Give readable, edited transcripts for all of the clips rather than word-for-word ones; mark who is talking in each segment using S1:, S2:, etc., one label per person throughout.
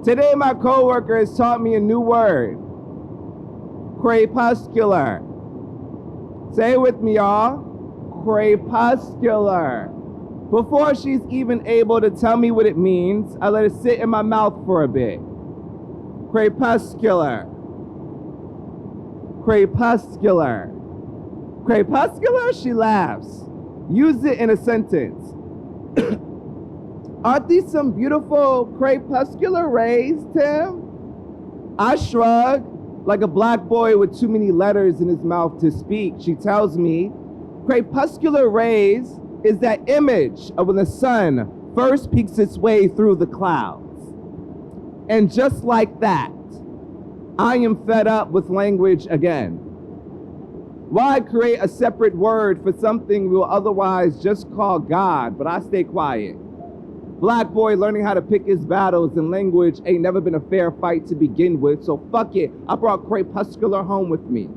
S1: Today my coworker has taught me a new word. Crepuscular. Say it with me, y'all. Crepuscular. Before she's even able to tell me what it means, I let it sit in my mouth for a bit. Crepuscular. Crepuscular. Crepuscular? She laughs. Use it in a sentence. Aren't these some beautiful crepuscular rays, Tim? I shrug. Like a black boy with too many letters in his mouth to speak, she tells me, crepuscular rays is that image of when the sun first peeks its way through the clouds. And just like that, I am fed up with language again. Why create a separate word for something we'll otherwise just call God, but I stay quiet? Black boy learning how to pick his battles, and language ain't never been a fair fight to begin with, so fuck it, I brought crepuscular home with me.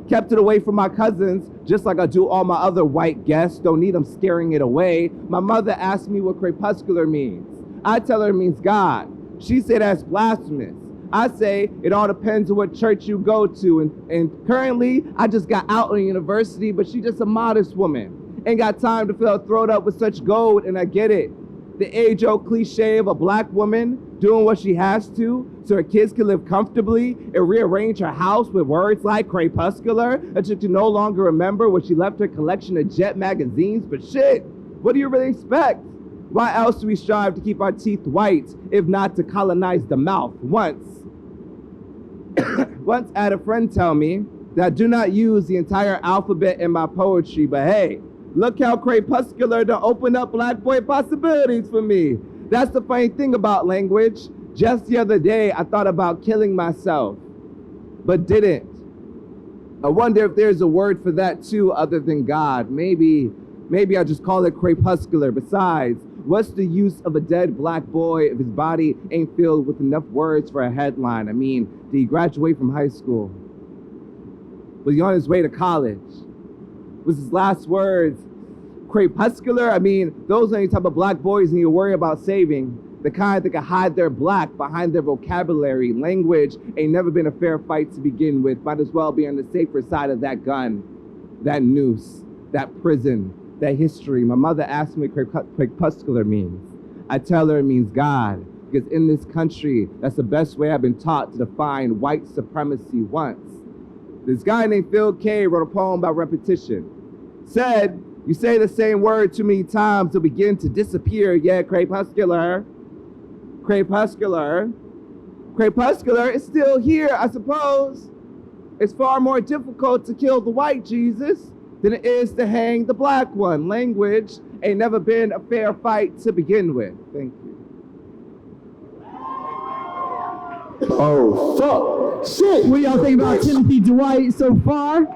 S1: Kept it away from my cousins, just like I do all my other white guests, don't need them scaring it away. My mother asked me what crepuscular means. I tell her it means God. She said that's blasphemous. I say it all depends on what church you go to, and currently I just got out of university, but she just a modest woman. Ain't got time to fill her throat up with such gold, and I get it. The age-old cliche of a black woman doing what she has to so her kids can live comfortably and rearrange her house with words like crepuscular until she no longer remember where she left her collection of Jet magazines. But shit, what do you really expect? Why else do we strive to keep our teeth white if not to colonize the mouth? Once I had a friend tell me that I do not use the entire alphabet in my poetry, but hey, look how crepuscular to open up black boy possibilities for me. That's the funny thing about language. Just the other day, I thought about killing myself, but didn't. I wonder if there's a word for that too other than God. Maybe I'll just call it crepuscular. Besides, what's the use of a dead black boy if his body ain't filled with enough words for a headline? I mean, did he graduate from high school? Was he on his way to college? Was his last words crepuscular? I mean, those are any type of black boys you need to worry about saving. The kind that can hide their black behind their vocabulary. Language ain't never been a fair fight to begin with. Might as well be on the safer side of that gun, that noose, that prison, that history. My mother asked me what crepuscular means. I tell her it means God, because in this country, that's the best way I've been taught to define white supremacy once. This guy named Phil K. wrote a poem about repetition. Said, you say the same word too many times, it'll begin to disappear. Yeah, crepuscular. Crepuscular. Crepuscular is still here, I suppose. It's far more difficult to kill the white Jesus than it is to hang the black one. Language ain't never been a fair fight to begin with. Thank you.
S2: Oh, fuck. Shit.
S3: What y'all think about Timothy DuWhite so far?